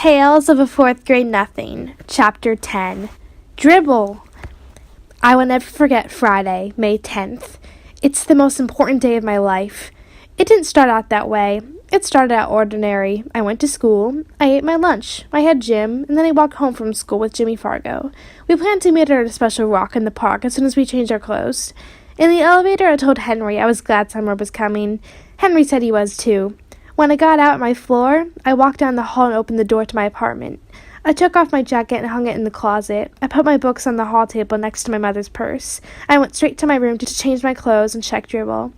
Tales of a Fourth Grade Nothing, Chapter 10. Dribble! I will never forget Friday, May 10th. It's the most important day of my life. It didn't start out that way. It started out ordinary. I went to school. I ate my lunch. I had gym, and then I walked home from school with Jimmy Fargo. We planned to meet at a special rock in the park as soon as we changed our clothes. In the elevator, I told Henry I was glad summer was coming. Henry said he was too. When I got out on my floor, I walked down the hall and opened the door to my apartment. I took off my jacket and hung it in the closet. I put my books on the hall table next to my mother's purse. I went straight to my room to change my clothes and check Dribble.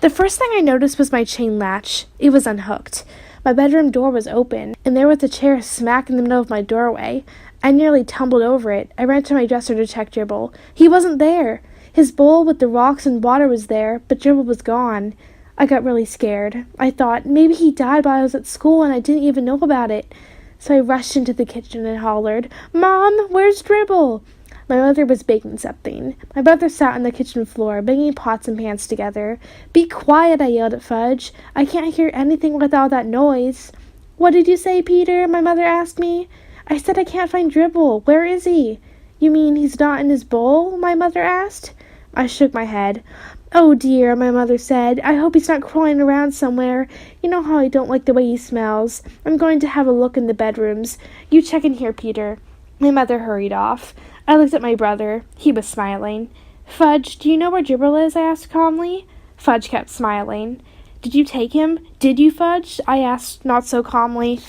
The first thing I noticed was my chain latch. It was unhooked. My bedroom door was open, and there was a chair smack in the middle of my doorway. I nearly tumbled over it. I ran to my dresser to check Dribble. He wasn't there. His bowl with the rocks and water was there, but Dribble was gone. I got really scared. I thought, maybe he died while I was at school and I didn't even know about it. So I rushed into the kitchen and hollered, "Mom, where's Dribble?" My mother was baking something. My brother sat on the kitchen floor, banging pots and pans together. "Be quiet," I yelled at Fudge. "I can't hear anything with all that noise." "What did you say, Peter?" my mother asked me. "I said I can't find Dribble. Where is he?" "You mean he's not in his bowl?" my mother asked. I shook my head. "Oh dear," my mother said. "I hope he's not crawling around somewhere. You know how I don't like the way he smells. I'm going to have a look in the bedrooms. You check in here, Peter." My mother hurried off. I looked at my brother. He was smiling. "Fudge, do you know where Dribble is?" I asked calmly. Fudge kept smiling. "Did you take him? Did you, Fudge?" I asked, not so calmly.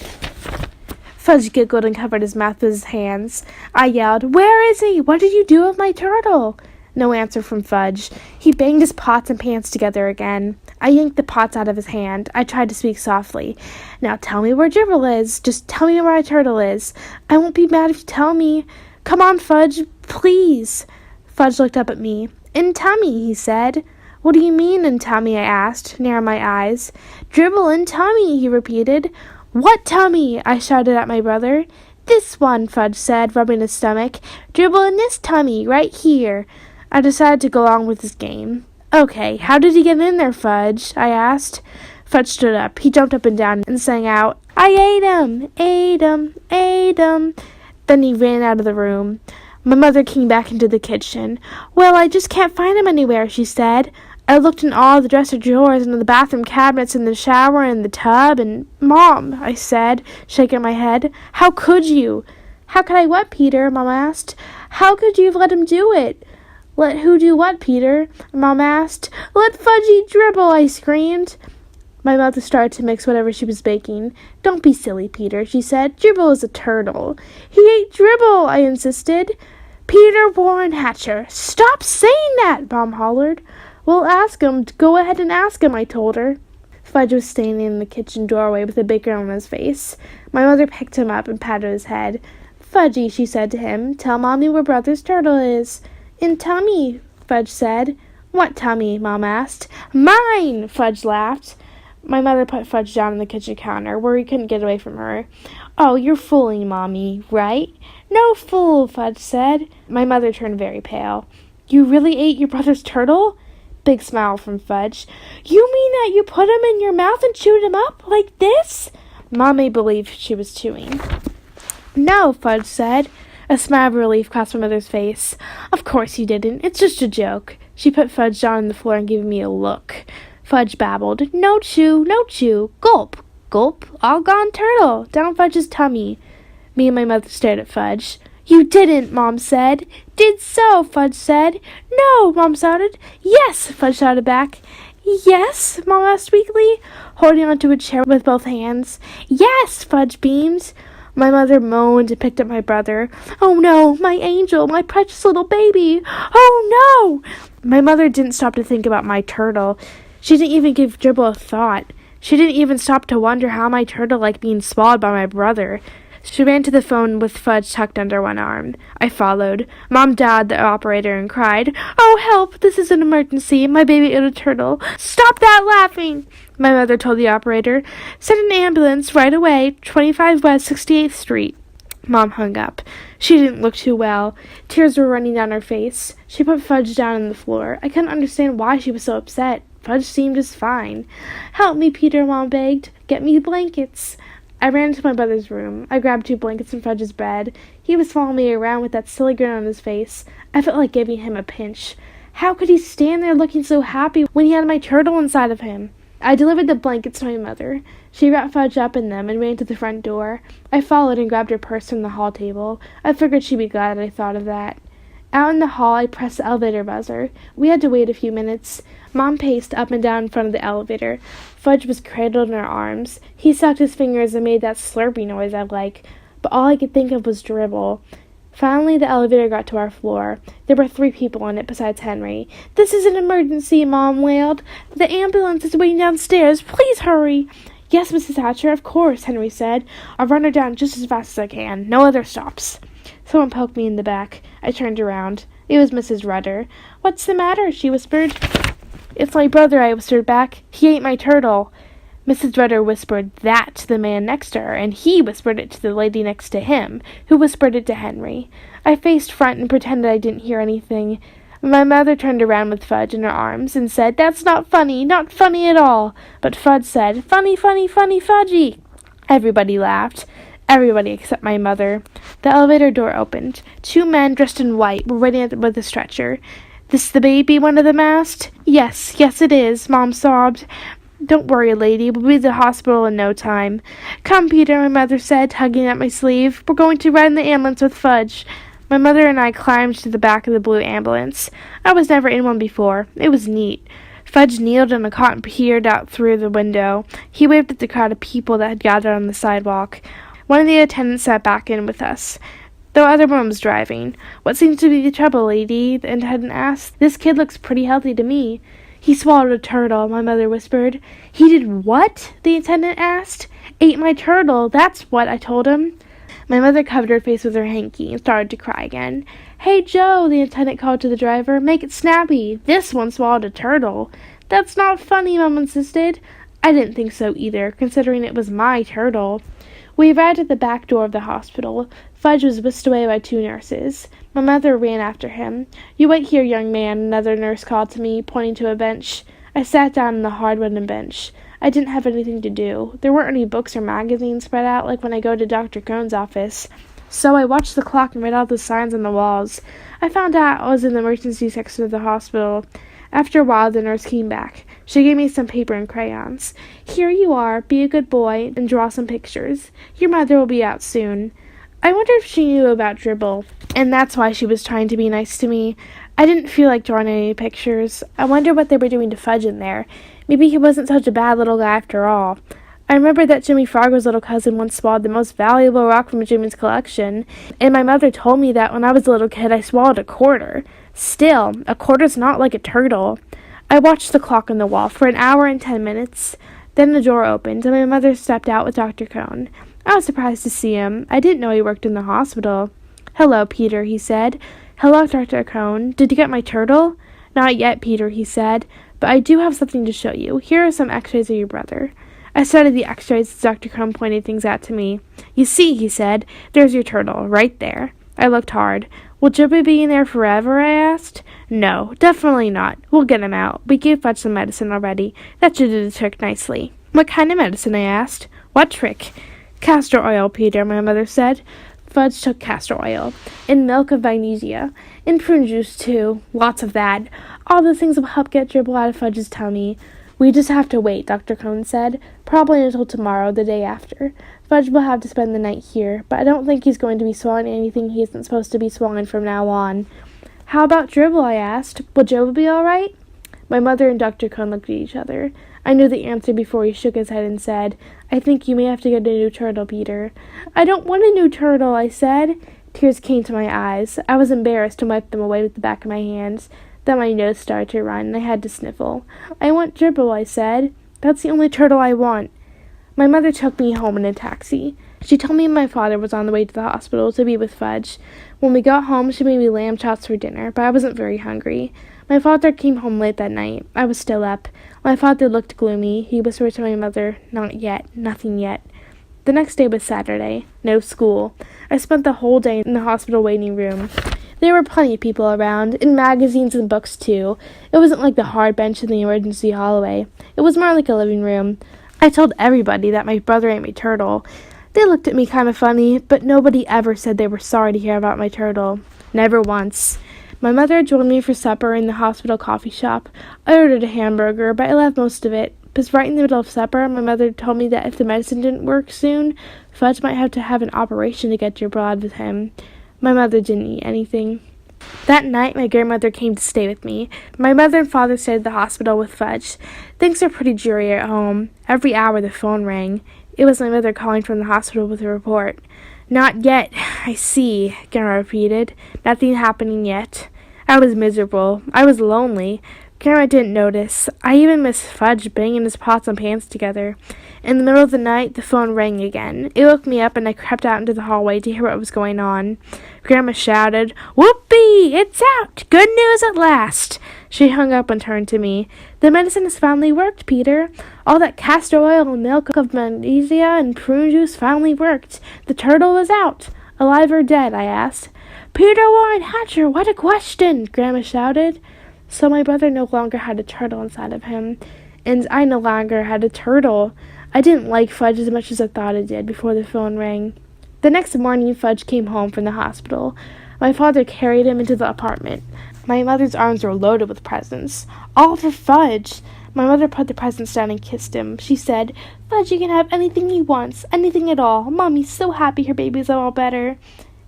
Fudge giggled and covered his mouth with his hands. I yelled, "Where is he? What did you do with my turtle?" No answer from Fudge. He banged his pots and pans together again. I yanked the pots out of his hand. I tried to speak softly. "Now tell me where Dribble is. Just tell me where my turtle is. I won't be mad if you tell me. Come on, Fudge, please." Fudge looked up at me. "In tummy," he said. "What do you mean, in tummy?" I asked, narrowing my eyes. "Dribble in tummy," he repeated. "What tummy?" I shouted at my brother. "This one," Fudge said, rubbing his stomach. "Dribble in this tummy, right here." I decided to go along with his game. "Okay, how did he get in there, Fudge?" I asked. Fudge stood up. He jumped up and down and sang out, "I ate him, ate him, ate him." Then he ran out of the room. My mother came back into the kitchen. "Well, I just can't find him anywhere," she said. I looked in all the dresser drawers and in the bathroom cabinets and the shower and the tub and, "Mom," I said, shaking my head, "how could you?" "How could I what, Peter?" Mom asked. "How could you have let him do it?" "Let who do what, Peter?" Mom asked. "Let Fudgy Dribble," I screamed. My mother started to mix whatever she was baking. "Don't be silly, Peter," she said. "Dribble is a turtle." "He ate Dribble," I insisted. "Peter Warren Hatcher, stop saying that," Mom hollered. "Well, ask him. Go ahead and ask him," I told her. Fudge was standing in the kitchen doorway with a big grin on his face. My mother picked him up and patted his head. "Fudgy," she said to him, "tell Mommy where Brother's turtle is." "In tummy," Fudge said. "What tummy?" Mom asked. "Mine!" Fudge laughed. My mother put Fudge down on the kitchen counter, where he couldn't get away from her. "Oh, you're fooling Mommy, right?" "No fool," Fudge said. My mother turned very pale. "You really ate your brother's turtle?" Big smile from Fudge. "You mean that you put him in your mouth and chewed him up, like this?" Mom made believe she was chewing. "No," Fudge said. A smile of relief crossed my mother's face. "Of course you didn't. It's just a joke." She put Fudge down on the floor and gave me a look. Fudge babbled, "No chew, no chew. Gulp, gulp, all gone turtle, down Fudge's tummy." Me and my mother stared at Fudge. "You didn't," Mom said. "Did so," Fudge said. "No," Mom shouted. "Yes," Fudge shouted back. "Yes?" Mom asked weakly, holding onto a chair with both hands. "Yes," Fudge beamed. My mother moaned and picked up my brother. "Oh no, my angel, my precious little baby. Oh no!" My mother didn't stop to think about my turtle. She didn't even give Dribble a thought. She didn't even stop to wonder how my turtle liked being swallowed by my brother. She ran to the phone with Fudge tucked under one arm. I followed. Mom dialed the operator and cried, "Oh, help! This is an emergency. My baby ate a turtle. Stop that laughing!" My mother told the operator, "Send an ambulance right away, 25 West 68th Street. Mom hung up. She didn't look too well. Tears were running down her face. She put Fudge down on the floor. I couldn't understand why she was so upset. Fudge seemed just fine. "Help me, Peter," Mom begged. "Get me blankets." I ran into my brother's room. I grabbed 2 blankets from Fudge's bed. He was following me around with that silly grin on his face. I felt like giving him a pinch. How could he stand there looking so happy when he had my turtle inside of him? I delivered the blankets to my mother. She wrapped Fudge up in them and ran to the front door. I followed and grabbed her purse from the hall table. I figured she'd be glad I thought of that. Out in the hall, I pressed the elevator buzzer. We had to wait a few minutes. Mom paced up and down in front of the elevator. Fudge was cradled in her arms. He sucked his fingers and made that slurpy noise I like, but all I could think of was dribble. Finally, the elevator got to our floor. There were 3 people on it besides Henry. "This is an emergency," Mom wailed. "The ambulance is waiting downstairs. Please hurry." "Yes, Mrs. Hatcher, of course," Henry said. "I'll run her down just as fast as I can. No other stops." Someone poked me in the back. I turned around. It was Mrs. Rudder. "What's the matter?" she whispered. "It's my brother," I whispered back. "He ate my turtle." Mrs. Rudder whispered that to the man next to her, and he whispered it to the lady next to him, who whispered it to Henry. I faced front and pretended I didn't hear anything. My mother turned around with Fudge in her arms and said, "That's not funny at all." But Fudge said, "Funny, funny, funny, Fudgy." Everybody laughed. Everybody except my mother. The elevator door opened. 2 men dressed in white were waiting with a stretcher. "This the baby?" one of them asked. Yes, it is," Mom sobbed. "Don't worry, lady. We'll be at the hospital in no time." "Come, Peter," my mother said, tugging at my sleeve. "We're going to ride in the ambulance with Fudge." My mother and I climbed to the back of the blue ambulance. I was never in one before. It was neat. Fudge kneeled and a cot peered out through the window. He waved at the crowd of people that had gathered on the sidewalk. One of the attendants sat back in with us. The other one was driving. "What seems to be the trouble, lady?" the attendant asked. "This kid looks pretty healthy to me." "He swallowed a turtle," my mother whispered. "He did what?" the attendant asked. "Ate my turtle, that's what," I told him. My mother covered her face with her hanky and started to cry again. "Hey, Joe," the attendant called to the driver. "Make it snappy. This one swallowed a turtle." "That's not funny," Mom insisted. I didn't think so either, considering it was my turtle. We arrived at the back door of the hospital. Fudge was whisked away by 2 nurses. My mother ran after him. "You wait here, young man," another nurse called to me, pointing to a bench. I sat down on the hard wooden bench. I didn't have anything to do. There weren't any books or magazines spread out like when I go to Dr. Cohn's office. So I watched the clock and read all the signs on the walls. I found out I was in the emergency section of the hospital. After a while, the nurse came back. She gave me some paper and crayons. "Here you are. Be a good boy and draw some pictures. Your mother will be out soon." I wonder if she knew about dribble, and that's why she was trying to be nice to me. I didn't feel like drawing any pictures. I wonder what they were doing to Fudge in there. Maybe he wasn't such a bad little guy after all. I remember that Jimmy Fargo's little cousin once swallowed the most valuable rock from Jimmy's collection, and my mother told me that when I was a little kid I swallowed a quarter. Still, a quarter's not like a turtle. I watched the clock on the wall for 1 hour and 10 minutes. Then the door opened, and my mother stepped out with Dr. Cohn. I was surprised to see him. I didn't know he worked in the hospital. "Hello, Peter," he said. "Hello, Dr. Cohn. Did you get my turtle?" "Not yet, Peter," he said, "but I do have something to show you. Here are some x-rays of your brother." I studied the x-rays as Dr. Cohn pointed things out to me. "You see," he said, "there's your turtle, right there." I looked hard. "Will Jibby be in there forever?" I asked. "No, definitely not. We'll get him out. We gave Fudge some medicine already. That should do the trick nicely." "What kind of medicine?" I asked. "What trick?" "Castor oil, Peter," my mother said. Fudge took castor oil. And milk of magnesia. And prune juice, too. Lots of that. All those things will help get dribble out of Fudge's tummy. "We just have to wait," Dr. Cohn said. "Probably until tomorrow, the day after. Fudge will have to spend the night here, but I don't think he's going to be swallowing anything he isn't supposed to be swallowing from now on." "How about dribble?" I asked. "Will Joe be all right?" My mother and Dr. Cohn looked at each other. I knew the answer before he shook his head and said, "I think you may have to get a new turtle, Peter." "I don't want a new turtle," I said. Tears came to my eyes. I was embarrassed and wiped them away with the back of my hands. Then my nose started to run, and I had to sniffle. "I want dribble," I said. "That's the only turtle I want." My mother took me home in a taxi. She told me my father was on the way to the hospital to be with Fudge. When we got home, she made me lamb chops for dinner, but I wasn't very hungry. My father came home late that night. I was still up. My father looked gloomy. He whispered to my mother, "Not yet, nothing yet." The next day was Saturday. No school. I spent the whole day in the hospital waiting room. There were plenty of people around, and magazines and books too. It wasn't like the hard bench in the emergency hallway. It was more like a living room. I told everybody that my brother ate my turtle. They looked at me kind of funny, but nobody ever said they were sorry to hear about my turtle. Never once. My mother joined me for supper in the hospital coffee shop. I ordered a hamburger, but I left most of it, because right in the middle of supper, my mother told me that if the medicine didn't work soon, Fudge might have to have an operation to get your blood with him. My mother didn't eat anything. That night, my grandmother came to stay with me. My mother and father stayed at the hospital with Fudge. Things were pretty dreary at home. Every hour the phone rang. It was my mother calling from the hospital with a report. Not yet, I see, Grandma repeated. Nothing happening yet. I was miserable. I was lonely. Grandma didn't notice. I even missed Fudge banging his pots and pans together. In the middle of the night, the phone rang again. It woke me up, and I crept out into the hallway to hear what was going on. Grandma shouted, "Whoopee! It's out! Good news at last!" She hung up and turned to me. "The medicine has finally worked, Peter. All that castor oil and milk of magnesia and prune juice finally worked. The turtle is out." "Alive or dead?" I asked. "Peter Warren Hatcher, what a question!" Grandma shouted. So my brother no longer had a turtle inside of him, and I no longer had a turtle. I didn't like Fudge as much as I thought I did before the phone rang. The next morning, Fudge came home from the hospital. My father carried him into the apartment. My mother's arms were loaded with presents. All for Fudge. My mother put the presents down and kissed him. She said, "Fudge, you can have anything he wants, anything at all. Mommy's so happy her babies are all better."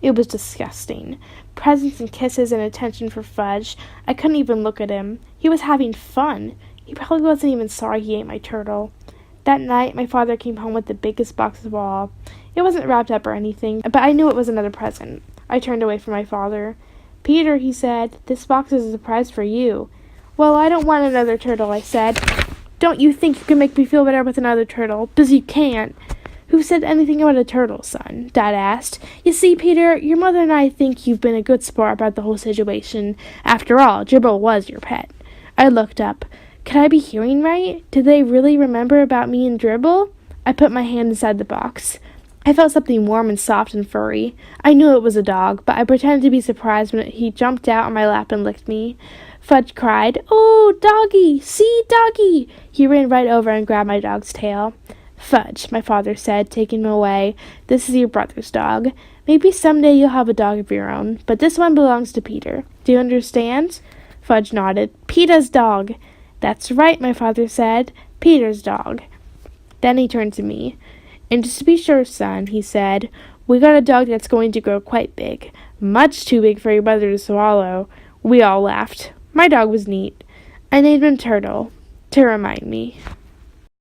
It was disgusting. Presents and kisses and attention for Fudge. I couldn't even look at him. He was having fun. He probably wasn't even sorry he ate my turtle. That night, my father came home with the biggest box of all. It wasn't wrapped up or anything, but I knew it was another present. I turned away from my father. "Peter," he said, "this box is a surprise for you." "Well, I don't want another turtle," I said. "Don't you think you can make me feel better with another turtle? 'Cause you can't." "Who said anything about a turtle, son?" Dad asked. "You see, Peter, your mother and I think you've been a good sport about the whole situation. After all, Dribble was your pet." I looked up. Could I be hearing right? Did they really remember about me and Dribble? I put my hand inside the box. I felt something warm and soft and furry. I knew it was a dog, but I pretended to be surprised when he jumped out on my lap and licked me. Fudge cried, "Oh, doggy! See, doggy!" He ran right over and grabbed my dog's tail. "Fudge," my father said, taking him away, "this is your brother's dog. Maybe someday you'll have a dog of your own, but this one belongs to Peter. Do you understand?" Fudge nodded. "Peter's dog." "That's right," my father said. "Peter's dog." Then he turned to me. "And just to be sure, son," he said, "we got a dog that's going to grow quite big. Much too big for your brother to swallow." We all laughed. My dog was neat. I named him Turtle, to remind me.